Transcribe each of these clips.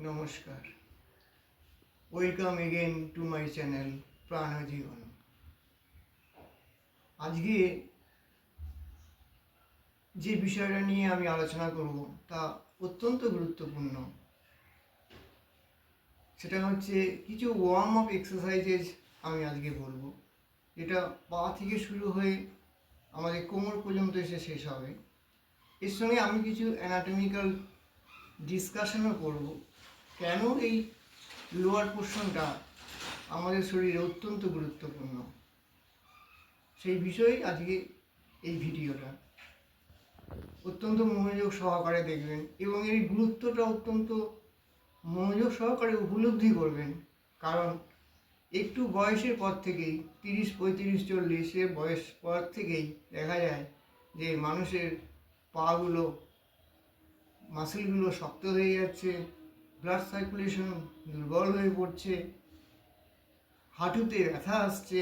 নমস্কার, welcome again to my channel Pranjibon. আজকে যে বিষয়টা নিয়ে আমি আলোচনা করব তা অত্যন্ত গুরুত্বপূর্ণ। সেটা হচ্ছে কিছু ওয়ার্ম আপ এক্সারসাইজেস আমি আজকে বলবো, যেটা পা থেকে শুরু হয়ে আমাদের কোমর পর্যন্ত এসে শেষ হবে। এর সঙ্গে আমি কিছু অ্যানাটমিক্যাল ডিসকাশনও করব, কেন এই লোয়ার পোর্শনটা আমাদের শরীরে অত্যন্ত গুরুত্বপূর্ণ, সেই বিষয়ে আজকে এই ভিডিওটা। অত্যন্ত মনোযোগ সহকারে দেখবেন এবং এর গুরুত্বটা অত্যন্ত মনোযোগ সহকারে উপলব্ধি করবেন। কারণ একটু বয়সের পর থেকেই 30, 35, 40 বয়স পর থেকেই দেখা যায় যে মানুষের পাগুলো, মাসেলগুলো শক্ত হয়ে যাচ্ছে, ব্লাড সার্কুলেশন দুর্বল হয়ে পড়ছে, হাঁটুতে ব্যথা আসছে,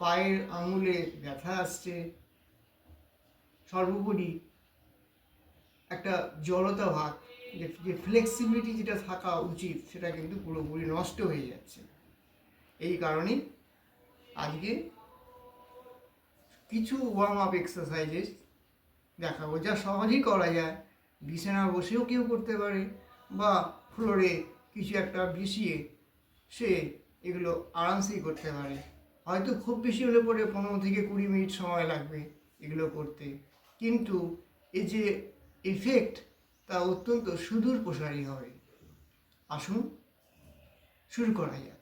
পায়ের আঙুলে ব্যথা আসছে, সর্বোপরি একটা জড়তা ভাব, যে ফ্লেক্সিবিলিটি যেটা থাকা উচিত সেটা কিন্তু পুরোপুরি নষ্ট হয়ে যাচ্ছে। এই কারণেই আজকে কিছু ওয়ার্ম আপ এক্সারসাইজেস দেখাবো, যা সহজেই করা যায়। বিছানা বসেও কেউ করতে পারে বা ফ্লোরে কিছু একটা বিছিয়ে সে এগুলো আরামসেই করতে পারে। হয়তো খুব বেশি হলে পরে 15 থেকে 20 মিনিট সময় লাগবে এগুলো করতে, কিন্তু এই যে এফেক্ট তা অত্যন্ত সুদূর প্রসারী হবে। আসুন শুরু করা যাক।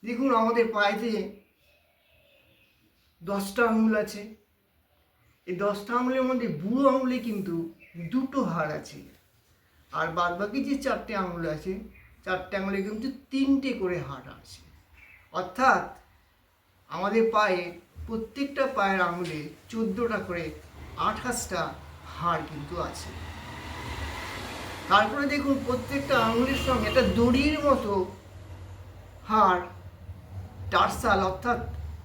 দেখুন, আমাদের পায়েতে 10টা আঙুল আছে। এই 10টা আঙুলের মধ্যে বুড়ো আঙুলে কিন্তু 2টো হাড় আছে, আর বাদবাকি যে 4টে আঙুল আছে, 4টে আঙুলে কিন্তু 3টে করে হাড় আছে। অর্থাৎ আমাদের পায়ে প্রত্যেকটা পায়ের আঙুলে 14টা করে 28টা হাড় কিন্তু আছে। তারপরে দেখুন, প্রত্যেকটা আঙুলের সঙ্গে একটা দড়ির মতো হাড় টার্সাল অর্থাৎ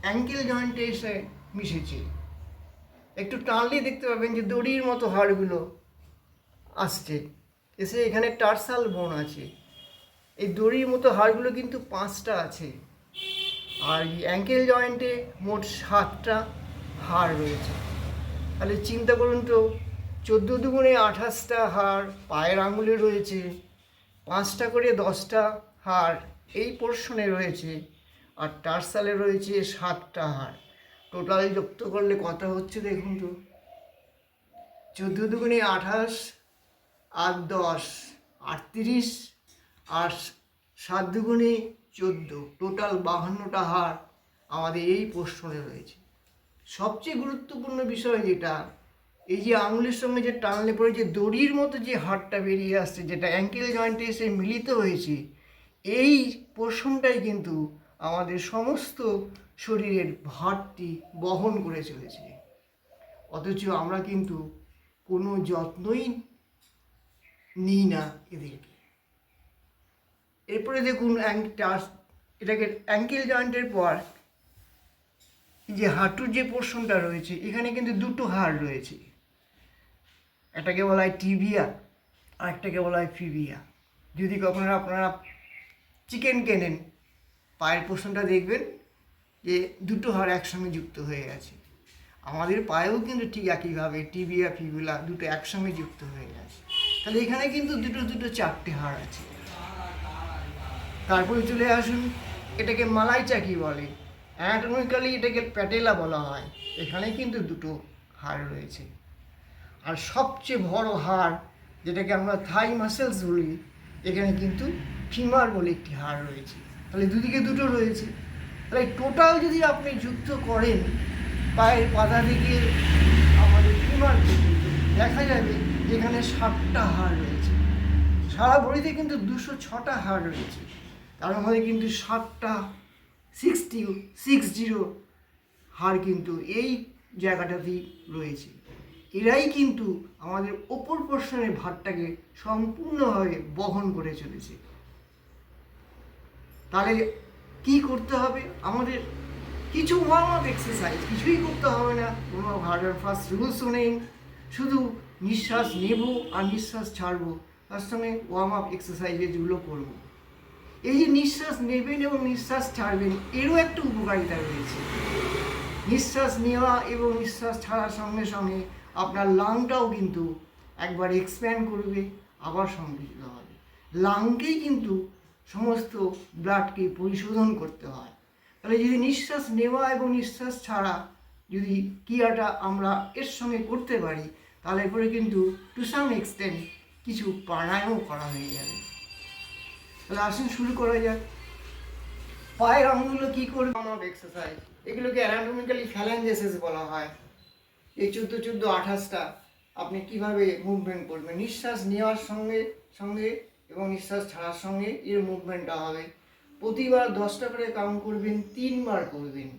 অ্যাঙ্কেল জয়েন্টে এসে মিশেছে। একটু টানলে দেখতে পাবেন যে দড়ির মতো হাড়গুলো আসছে, এসে এখানে টার্সাল বোন আছে। এই দড়ির মতো হাড়গুলো কিন্তু 5টা আছে, আর এই অ্যাঙ্কেল জয়েন্টে মোট 7টা হাড় রয়েছে। তাহলে চিন্তা করুন তো, 14 দুগুণে 28টা হাড় পায়ের আঙুলে রয়েছে, 5টা করে 10টা হাড় এই পোর্শনে রয়েছে, আর টার্সালে রয়েছে 7টা হাড়। টোটাল যুক্ত করলে কত হচ্ছে দেখুন তো, 14 দুগুণে 28 আর 10 38, আর 7 দুগুণে 14, টোটাল 52টা হাড় আমাদের এই পোর্শনে রয়েছে। সবচেয়ে গুরুত্বপূর্ণ বিষয় যেটা, এই যে আঙুলের সঙ্গে যে টানলে পরে যে দড়ির মতো যে হাড়টা বেরিয়ে আসছে, যেটা অ্যাঙ্কেল জয়েন্টে এসে মিলিত হয়েছে, এই পোর্শনটাই কিন্তু আমাদের সমস্ত শরীরের ভারটি বহন করে চলেছে। অথচ আমরা কিন্তু কোনো যত্নই নিই না এদেরকে। এরপরে দেখুন, এটাকে অ্যাঙ্কেল জয়েন্টের পর যে হাঁটুর যে পোর্শনটা রয়েছে, এখানে কিন্তু 2টো হাড় রয়েছে। একটাকে বলা হয় টিবিয়া আর একটাকে বলা হয় ফিবিয়া। যদি কখনো আপনারা চিকেন কেনেন, পায়ের পোর্শনটা দেখবেন যে 2টো হাড় একসঙ্গে যুক্ত হয়ে গেছে। আমাদের পায়েও কিন্তু ঠিক একইভাবে টিবিয়া ফিবিলা 2টো একসঙ্গে যুক্ত হয়ে গেছে। তাহলে এখানে কিন্তু 4টে হাড় আছে। তারপরে চলে আসুন, এটাকে মালাই চাকি বলে, অ্যানাটমিক্যালি এটাকে প্যাটেলা বলা হয়। এখানে কিন্তু 2টো হাড় রয়েছে। আর সবচেয়ে বড় হাড়, যেটাকে আমরা থাই মাসেলস বলি, এখানে কিন্তু ফিমার বলে একটি হাড় রয়েছে। তাহলে দুদিকে 2টো রয়েছে। তাহলে টোটাল যদি আপনি যুক্ত করেন পায়ের পাতা থেকে আমাদের ফিমার পর্যন্ত, দেখা যাবে যেখানে 7টা হাড় রয়েছে। সারা বডিতে কিন্তু 206টা হাড় রয়েছে। তার মধ্যে কিন্তু 7টা 60 হাড় কিন্তু এই জায়গাটাতেই রয়েছে। এরাই কিন্তু আমাদের ওপর পোর্শনের ভারটাকে সম্পূর্ণভাবে বহন করে চলেছে। তাহলে কি করতে হবে? আমাদের কিছু ওয়ার্ম আপ এক্সারসাইজ, কিছুই করতে হবে না, কোনো হার্ড অ্যান্ড ফাস্ট রুলসও নেই। শুধু নিঃশ্বাস নেব আর নিঃশ্বাস ছাড়বো, তার সঙ্গে ওয়ার্ম আপ এক্সারসাইজেসগুলো করব। এই যে নিঃশ্বাস নেবেন এবং নিঃশ্বাস ছাড়বেন, এরও একটা উপকারিতা রয়েছে। নিঃশ্বাস নেওয়া এবং নিঃশ্বাস ছাড়ার সঙ্গে সঙ্গে আপনার লাংটাও কিন্তু একবার এক্সপ্যান্ড করবে, আবার সংকুচিত হবে। লাংকেই কিন্তু সমস্ত ব্লাডকে পরিশোধন করতে হয়। তাহলে যদি নিঃশ্বাস নেওয়া এবং নিঃশ্বাস ছাড়া যদি ক্রিয়াটা আমরা এর সঙ্গে করতে পারি, তাহলে পরে কিন্তু টু সাম এক্সটেন্ট কিছু প্রাণায়ামও করা হয়ে যাবে। তাহলে আসুন শুরু করা যাক। পায়ের আঙুলগুলো কী করবে? আমার এক্সারসাইজ, এগুলোকে অ্যানাটমিক্যালি ফ্যালেঞ্জেসেস বলা হয়। এই 14-14-28টা আপনি কিভাবে মুভমেন্ট করবেন, নিঃশ্বাস নেওয়ার সঙ্গে সঙ্গে এবং নিঃশ্বাস ছাড়ার সঙ্গে এর মুভমেন্টটা হবে। প্রতিবার 10টা করে কাউন্ট করবেন, 3 বার করবেন।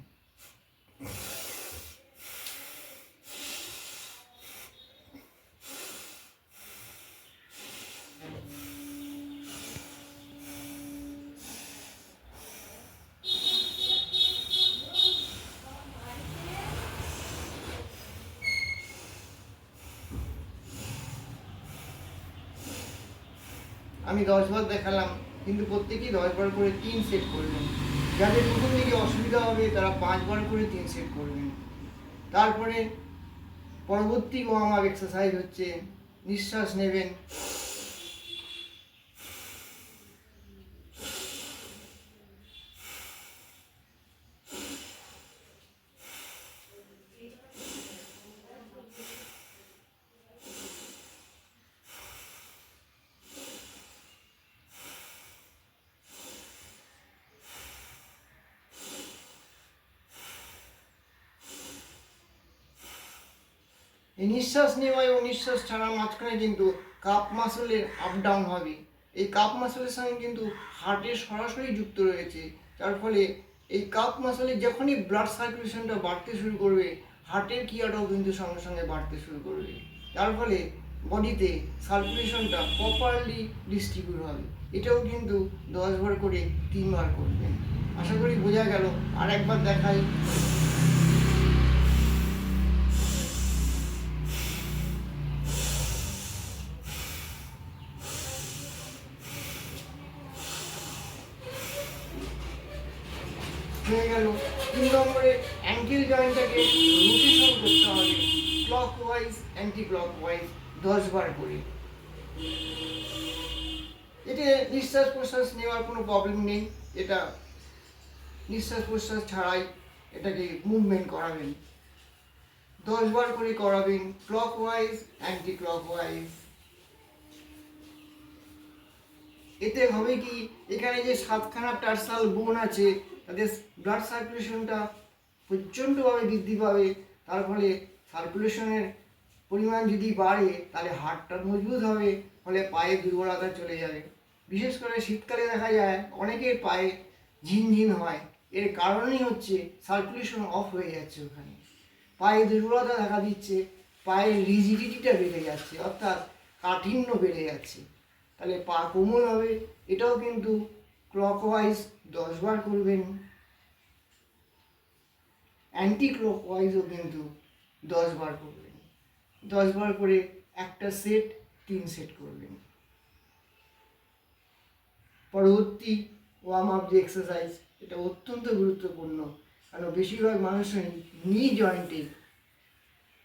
আমি 10 বার দেখালাম, কিন্তু প্রত্যেকেই 10 বার করে 3 সেট করবেন। যাদের প্রথম দিকে অসুবিধা হবে তারা 5 বার করে 3 সেট করবেন। তারপরে পরবর্তী ওয়ার্ম আপ এক্সারসাইজ হচ্ছে নিঃশ্বাস নেবেন, এই নিঃশ্বাস নেওয়া এবং নিঃশ্বাস ছাড়ার মাঝখানে কিন্তু কাপ মাসলের আপ ডাউন হবে। এই কাপ মাসলের সঙ্গে কিন্তু হার্টের সরাসরি যুক্ত রয়েছে, যার ফলে এই কাপ মাসলে যখনই ব্লাড সার্কুলেশনটা বাড়তে শুরু করবে, হার্টের ক্রিয়াটাও কিন্তু সঙ্গে সঙ্গে বাড়তে শুরু করবে, যার ফলে বডিতে সার্কুলেশনটা প্রপারলি ডিস্ট্রিবিউট হবে। এটাও কিন্তু 10 বার করে 3 বার করবেন। আশা করি বোঝা গেল। আর একবার দেখাই। হয়ে গেল। 3 নম্বরে অ্যাঙ্কেল জয়েন্টটাকে রোটেশন করতে হবে, clock wise anti clock wise 10 বার করে। এতে নিঃশ্বাস প্রশ্বাস নেওয়ার কোনো প্রবলেম নেই, এটা নিঃশ্বাস প্রশ্বাস ছাড়াই এটাকে মুভমেন্ট করাবেন। 10 বার করে করাবেন, clock wise anti clock wise. এতে হবে কি, এখানে যে 7খানা টার্সাল বোন আছে তাদের ব্লাড সার্কুলেশনটা প্রচণ্ডভাবে বৃদ্ধি পাবে। তার ফলে সার্কুলেশনের পরিমাণ যদি বাড়ে তাহলে হার্টটা মজবুত হবে, ফলে পায়ে দুর্বলতা চলে যাবে। বিশেষ করে শীতকালে দেখা যায় অনেকের পায়ে ঝিনঝিন হয়, এর কারণই হচ্ছে সার্কুলেশন অফ হয়ে যাচ্ছে, ওখানে পায়ে দুর্বলতা দেখা দিচ্ছে, পায়ের রিজিডিটিটা বেড়ে যাচ্ছে, অর্থাৎ কাঠিন্য বেড়ে যাচ্ছে। তাহলে পা কোমল হবে। এটাও কিন্তু ক্লকওয়াইজ 10 বার করবেন, অ্যান্টি ক্লকওয়াইজও কিন্তু 10 বার করবেন। 10 বার করে একটা সেট 3 সেট করবেন। পরবর্তী ওয়ার্ম আপ যে এক্সারসাইজ, এটা অত্যন্ত গুরুত্বপূর্ণ, কারণ বেশিরভাগ মানুষই নি জয়েন্টে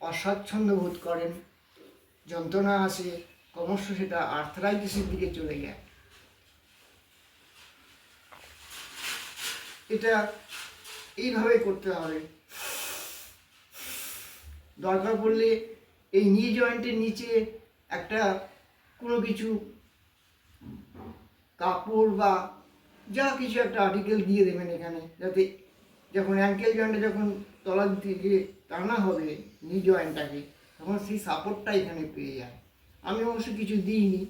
অস্বাচ্ছন্দ্য বোধ করেন, যন্ত্রণা আসে, ক্রমশ সেটা আর্থ্রাইটিসের দিকে চলে যায়। এটা এইভাবে করতে হবে। দরকার পড়লে এই নি জয়েন্টের নিচে একটা কোনো কিছু কাপড় বা যা কিছু একটা আর্টিকেল দিয়ে দেবেন এখানে, যাতে যখন অ্যাঙ্কেল জয়েন্টে যখন তলার দিকে টানা হবে নি জয়েন্টটাকে, তখন সেই সাপোর্টটা এখানে পেয়ে যায়। আমি অবশ্য কিছু দিইনি,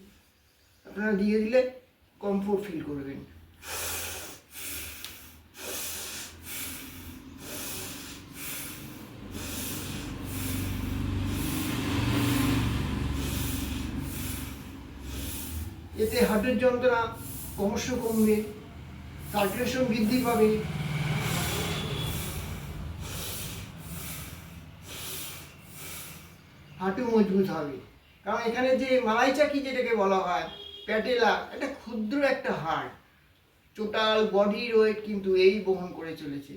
আপনারা দিয়ে দিলে কমফোর্ট ফিল করবেন। এতে হার্টের যন্ত্রণা ক্রমশ কমবে, সার্কুলেশন বৃদ্ধি পাবে, হাঁটু মজবুত হবে। কারণ এখানে যে মালাই চাকি যেটাকে বলা হয় প্যাটেলা, একটা ক্ষুদ্র একটা হাড়, টোটাল বডির ওয়েট কিন্তু এই বহন করে চলেছে।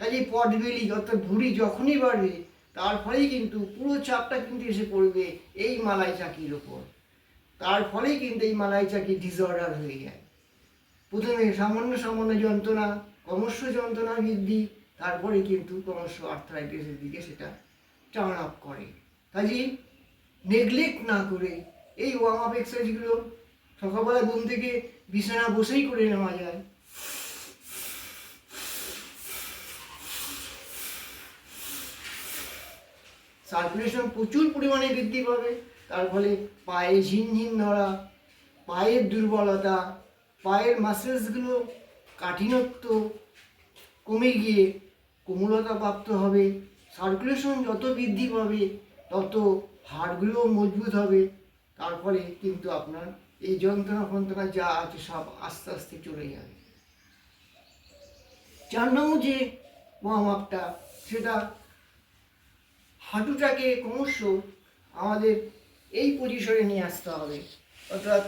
কাজে পট বেলি অর্থাৎ ভুঁড়ি যখনই বাড়বে তার ফলেই কিন্তু পুরো চাপটা কিন্তু এসে পড়বে এই মালাই চাকির ওপর। তার ফলেই কিন্তু এই মালাই চাকি ডিসঅর্ডার হয়ে যায়। প্রথমে সামান্য সামান্য যন্ত্রণা, ক্রমশ যন্ত্রণা বৃদ্ধি, তারপরে কিন্তু ক্রমশ আর্থ্রাইটিসের দিকে সেটা টার্ন আপ করে। কাজেই নেগলেক্ট না করে এই ওয়ার্ম আপ এক্সারসাইজগুলো সকালবেলা ঘুম থেকে বিছানা বসেই করে নেওয়া যায়। সার্কুলেশন প্রচুর পরিমাণে বৃদ্ধি পাবে, তার ফলে পায়ে ঝিনঝিন ধরা, পায়ের দুর্বলতা, পায়ের মাসেলসগুলো কাঠিন্যত্ব কমে গিয়ে কোমলতা প্রাপ্ত হবে। সার্কুলেশন যত বৃদ্ধি পাবে তত হাড়গুলোও মজবুত হবে, তার ফলে কিন্তু আপনার এই যন্ত্রণা ফন্ত্রণা যা আছে সব আস্তে আস্তে চলে যাবে। 4 নম্বর যে ওয়ার্ম আপটা, সেটা হাঁটুটাকে ক্রমশ আমাদের এই পজিশনে নিয়ে আসতে হবে, অর্থাৎ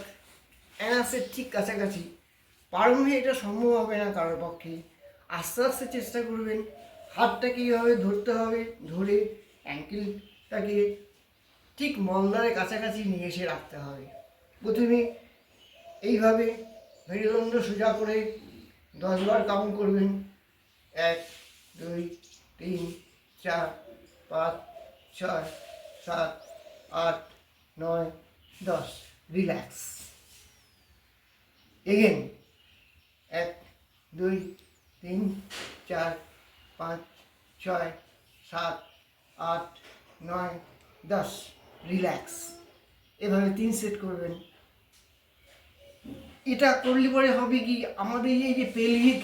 অ্যানাসের ঠিক কাছাকাছি। প্রারম্ভে এটা সম্ভব হবে না কারোর পক্ষে, আস্তে আস্তে চেষ্টা করবেন। হাতটাকে এইভাবে ধরতে হবে, ধরে অ্যাঙ্কেলটাকে ঠিক মলদ্বারের কাছাকাছি নিয়ে এসে রাখতে হবে। প্রথমে এইভাবে মেরুদণ্ড সোজা করে 10 বার কাউন্ট করবেন। 1 2 3 4 5 6 7 8 9 10। রিল্যাক্স। এগেন 1 2 3 4 5 6 7 8 9 10। রিল্যাক্স। এভাবে 3 সেট করবেন। এটা করলে পরে হবে কি, আমাদের এই যে পেলভিক,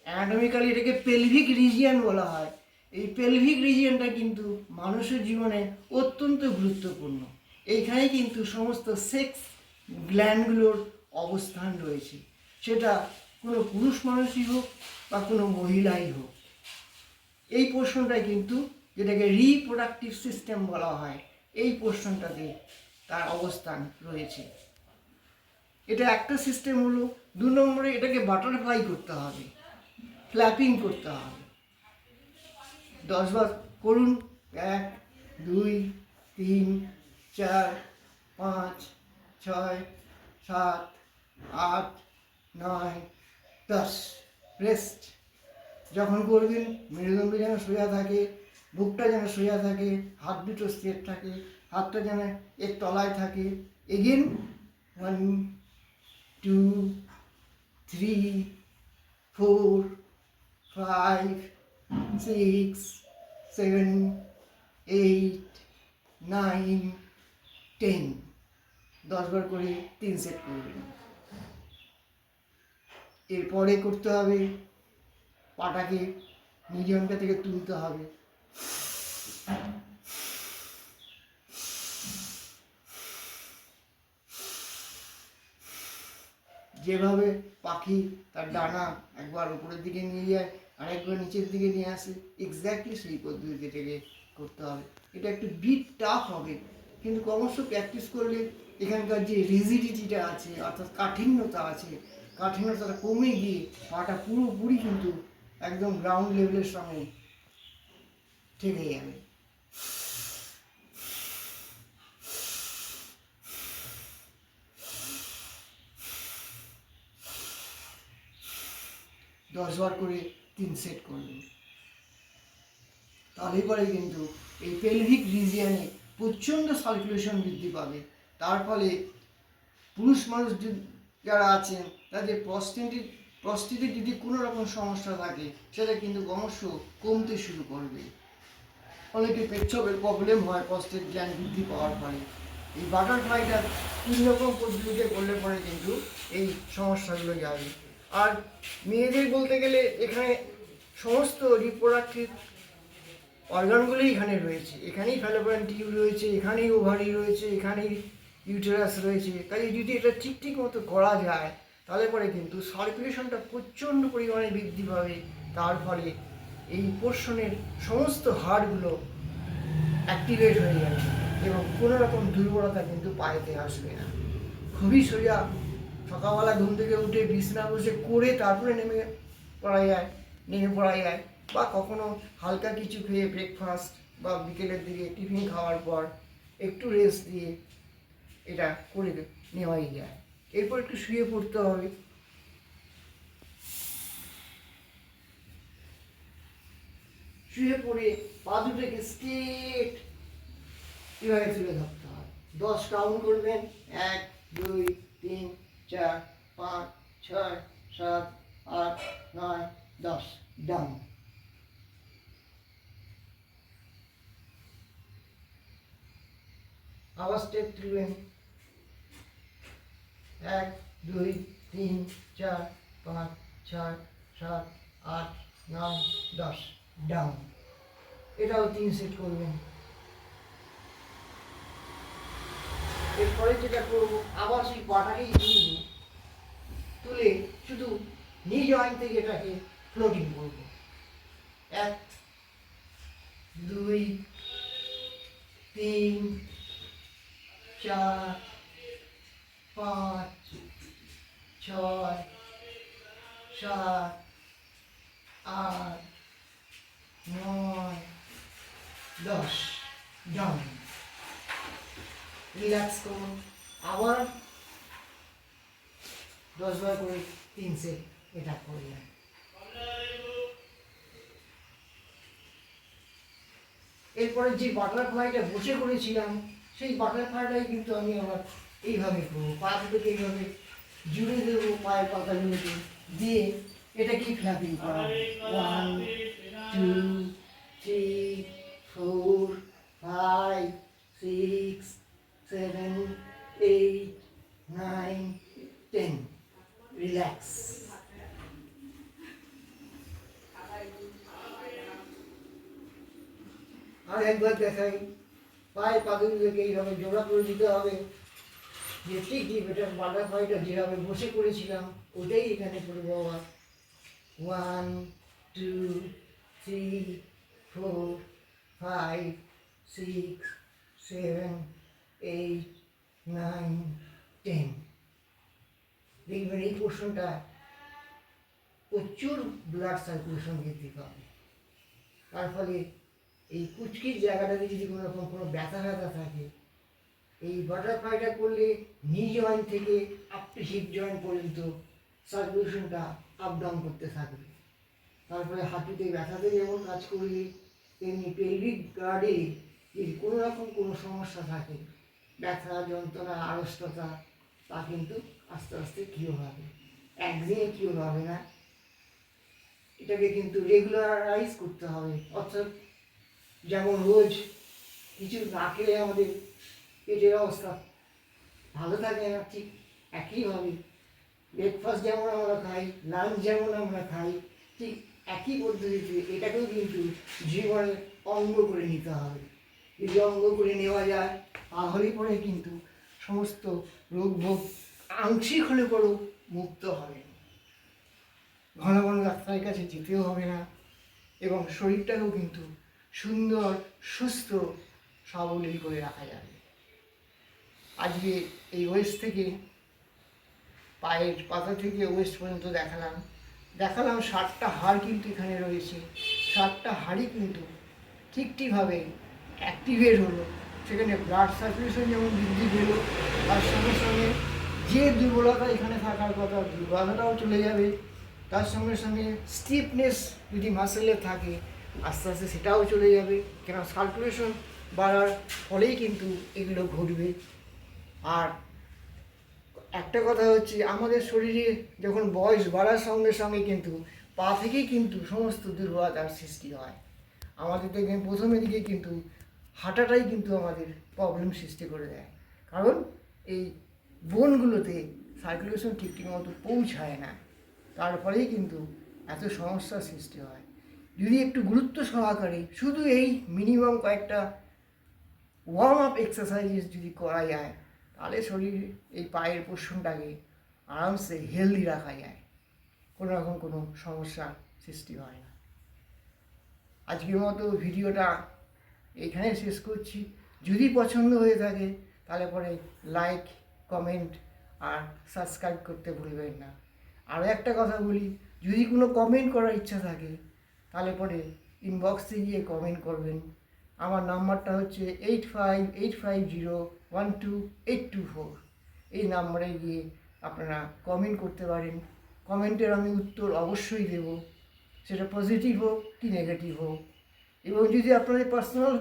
অ্যানাটমিক্যালি এটাকে পেলভিক রিজিয়ন বলা হয়, এই পেলভিক রিজিয়নটা কিন্তু মানুষের জীবনে অত্যন্ত গুরুত্বপূর্ণ। এইখানে কিন্তু সমস্ত সেক্স গ্ল্যান্ডগুলোর অবস্থান রয়েছে, সেটা কোনো পুরুষ মানুষই হোক বা কোনো মহিলাই হোক। এই পোর্শনটায় কিন্তু, যেটাকে রিপ্রোডাক্টিভ সিস্টেম বলা হয়, এই পোর্শনটাতে তার অবস্থান রয়েছে। এটা একটা সিস্টেম হলো। 2 নম্বরে এটাকে বাটারফ্লাই করতে হবে, ফ্ল্যাপিং করতে হবে। 10 বার করুন। 1 2 3 4 5 6 7 8 9 10। রেস্ট। যখন করবেন মেরুদণ্ড যেন সোজা থাকে, বুকটা যেন সোজা থাকে, হাত দুটো স্থির থাকে, হাতটা যেন এর তলায় থাকে। এগেন 1 2 3 4 5 6 7 8 9 10। 10 বার করে 3 সেট করবেন। এরপরে করতে হবে, পাটাকে মিডিয়ামটা থেকে তুলতে হবে। যেভাবে পাখি তার ডানা একবার উপরের দিকে নিয়ে যায় আর একবার নিচের দিকে নিয়ে আসে, এক্স্যাক্টলি সেই পদ্ধতিতে এটাকে করতে হবে। এটা একটু বিট টাফ হবে, কিন্তু ক্রমশ প্র্যাকটিস করলে এখানকার যে রিজিডিটিটা আছে, অর্থাৎ কাঠিন্যতা আছে, কাঠিন্যতাটা কমে গিয়ে পাটা পুরোপুরি কিন্তু একদম গ্রাউন্ড লেভেলের সঙ্গে ঠেকে যাবে। দশ বার করে 3 সেট করবেন। তাহলে পরে কিন্তু এই পেলভিক রিজিয়নে প্রচণ্ড সার্কুলেশন বৃদ্ধি পাবে। তার ফলে পুরুষ মানুষ যারা আছেন তাদের প্রস্টেটে যদি কোনো রকম সমস্যা থাকে সেটা কিন্তু ক্রমশ কমতে শুরু করবে। অনেকে পেচ্ছপের প্রবলেম হয় প্রস্টেট গ্ল্যান্ড বৃদ্ধি পাওয়ার ফলে। এই বাটারফ্লাইটা 3 রকম পদ্ধতিতে করলে পরে কিন্তু এই সমস্যাগুলো যাবে। আর মেয়েদের বলতে গেলে এখানে সমস্ত রিপ্রোডাক্টিভ অর্গানগুলোই এখানে রয়েছে। এখানেই ফ্যালোপিয়ান টিউব রয়েছে, এখানেই ওভারি রয়েছে, এখানেই ইউটেরাস রয়েছে। তাই যদি এটা ঠিক মতো করা যায় তাহলে পরে কিন্তু সার্কুলেশনটা প্রচণ্ড পরিমাণে বৃদ্ধি পাবে। তার ফলে এই পোর্শনের সমস্ত হাড়গুলো অ্যাক্টিভেট হয়ে যাবে। এবং কোনো রকম দুর্বলতা কিন্তু পায়েতে আসবে না। খুবই সোজা, সকালবেলা ঘুম থেকে উঠে বিছনা বসে করে তারপরে নেমে পড়া যায়, বা কখনো হালকা কিছু খেয়ে ব্রেকফাস্ট বা বিকেলের দিকে টিফিন খাওয়ার পর একটু রেস্ট দিয়ে এটা করে নেওয়াই যায়। এরপর একটু শুয়ে পড়তে হবে। শুয়ে পড়ে পা দুটোকে স্ট্রেট এভাবে তুলে ধরতে হয়। 10 কাউন্ট করবেন, 1 2 3 4 5 6 7 8 9 10, ডাউন। আবার স্টেপ তুলবেন, 1 2 3 4 5 6 7 8 9 10, ডাউন। এটাও 3 সেট করবেন। এরপরে যেটা করবো, আবার সেই পাটাকেই তুলে শুধু নি জয়েন্ট থেকে এটাকে ফ্লোটিং করবো। 1 2 3 4 5 6 7 8 9 10, ডাউন। রিল্যাক্স করুন। আবার 10 বার করে 3 সেট এটা করলেন। এরপরে যে বাটারফ্লাইটা বসে করেছিলাম, সেই বাটারফ্লাইটাই কিন্তু আমি আবার এইভাবে করবো। পা দুটোকে এইভাবে জুড়ে দেবো পায়ের পাতাগুলোকে দিয়ে এটাকেই ফ্ল্যাপিং করা। 1 2 3 4 5 6 7 8 9 10, রিল্যাক্স। আর একবার দেখাই, পায়ের পাগুলোকে এইভাবে জোড়া করে দিতে হবে, যে ঠিক এটা বাটারফ্লাইটা যেভাবে বসে করেছিলাম ওটাই এখানে করবো আবার। 1 2 3 4 5 6 7 8 9 10। দেখবেন এই পোর্শনটা প্রচুর ব্লাড সার্কুলেশন বৃদ্ধি পাবে। তার ফলে এই কুচকির জায়গাটাতে যদি কোনো রকম কোনো ব্যথা থাকে, এই বাটারফ্লাইটা করলে নি জয়েন্ট থেকে আপ টু হিপ জয়েন্ট পর্যন্ত সার্কুলেশনটা আপ ডাউন করতে থাকবে। তারপরে হাঁটুতে ব্যথাতে যেমন কাজ করবে, তেমনি পেলভিক গার্ডে যদি কোনো রকম কোনো সমস্যা থাকে, ব্যথা যন্ত্রণা আড়ষ্টতা, তা কিন্তু আস্তে আস্তে কিওর হবে। একদিনে কিওর হবে না, এটাকে কিন্তু রেগুলারাইজ করতে হবে। অর্থাৎ যেমন রোজ কিছু না খেলে আমাদের পেটের অবস্থা ভালো থাকে না, ঠিক একইভাবে ব্রেকফাস্ট যেমন আমরা খাই, লাঞ্চ যেমন আমরা খাই, ঠিক একই পদ্ধতিতে এটাকেও কিন্তু জীবনের অঙ্গ করে নিতে হবে। যদি অঙ্গ করে নেওয়া যায় তাহলে পরে কিন্তু সমস্ত রোগ ভোগ আংশিক হলে পরেও মুক্ত হবে। ঘন ঘন ডাক্তারের কাছে যেতেও হবে না, এবং শরীরটাকেও কিন্তু সুন্দর সুস্থ সাবলীল করে রাখা যাবে। আজকে এই ওয়েস্ট থেকে, পায়ের পাতা থেকে ওয়েস্ট পর্যন্ত দেখালাম 7টা হাড় কিন্তু এখানে রয়েছে। 7টা হাড়ই কিন্তু ঠিকভাবে অ্যাক্টিভেট হলো, সেখানে ব্লাড সার্কুলেশন যেমন বৃদ্ধি পেল, তার সঙ্গে সঙ্গে যে দুর্বলতা এখানে থাকার কথা দুর্বলতাটাও চলে যাবে। তার সঙ্গে সঙ্গে স্টিফনেস যদি মাসেলে থাকে আস্তে আস্তে সেটাও চলে যাবে, কেন সার্কুলেশন বাড়ার ফলেই কিন্তু এগুলো ঘটবে। আর একটা কথা হচ্ছে, আমাদের শরীরে যখন বয়স বাড়ার সঙ্গে সঙ্গে কিন্তু পা থেকেই কিন্তু সমস্ত দুর্বলতার সৃষ্টি হয়। আমাদের দেখবেন প্রথমের দিকে কিন্তু হাঁটাটাই কিন্তু আমাদের প্রবলেম সৃষ্টি করে দেয়, কারণ এই বোনগুলোতে সার্কুলেশন ঠিক মতো পৌঁছায় না, তার ফলেই কিন্তু এত সমস্যার সৃষ্টি হয়। যদি একটু গুরুত্ব সহকারে শুধু এই মিনিমাম কয়েকটা ওয়ার্ম আপ এক্সারসাইজ যদি করা যায়, তাহলে শরীর এই পায়ের পোর্শনটাকে আরামসে হেলদি রাখা যায়, কোনো রকম কোনো সমস্যার সৃষ্টি হয় না। আজকের মতো ভিডিওটা এখানে শেষ করছি। যদি পছন্দ হয়ে থাকে তাহলে পরে লাইক, কমেন্ট আর সাবস্ক্রাইব করতে ভুলবেন না। আরও একটা কথা বলি, যদি কোনো কমেন্ট করার ইচ্ছা থাকে তাহলে পরে ইনবক্সে গিয়ে কমেন্ট করবেন। আমার নাম্বারটা হচ্ছে 8585012824। এই নাম্বারে গিয়ে আপনারা কমেন্ট করতে পারেন। কমেন্টের আমি উত্তর অবশ্যই দেব, সেটা পজিটিভ হোক কি নেগেটিভ হোক। এবং যদি আপনাদের পার্সোনাল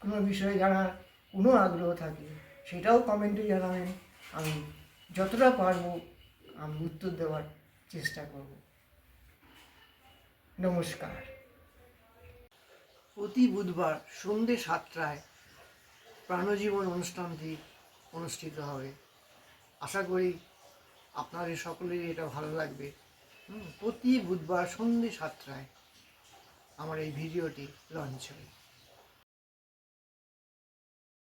কোনো বিষয়ে জানার কোনো আগ্রহ থাকে সেটাও কমেন্টে জানাবেন। আমি যতটা পারবো আমি উত্তর দেওয়ার চেষ্টা করব। নমস্কার। প্রতি বুধবার সন্ধ্যে 7টায় প্রাণজীবন অনুষ্ঠানটি অনুষ্ঠিত হবে। আশা করি আপনাদের সকলেরই এটা ভালো লাগবে। প্রতি বুধবার সন্ধ্যে 7টায় আমার এই ভিডিওটি লঞ্চ হবে।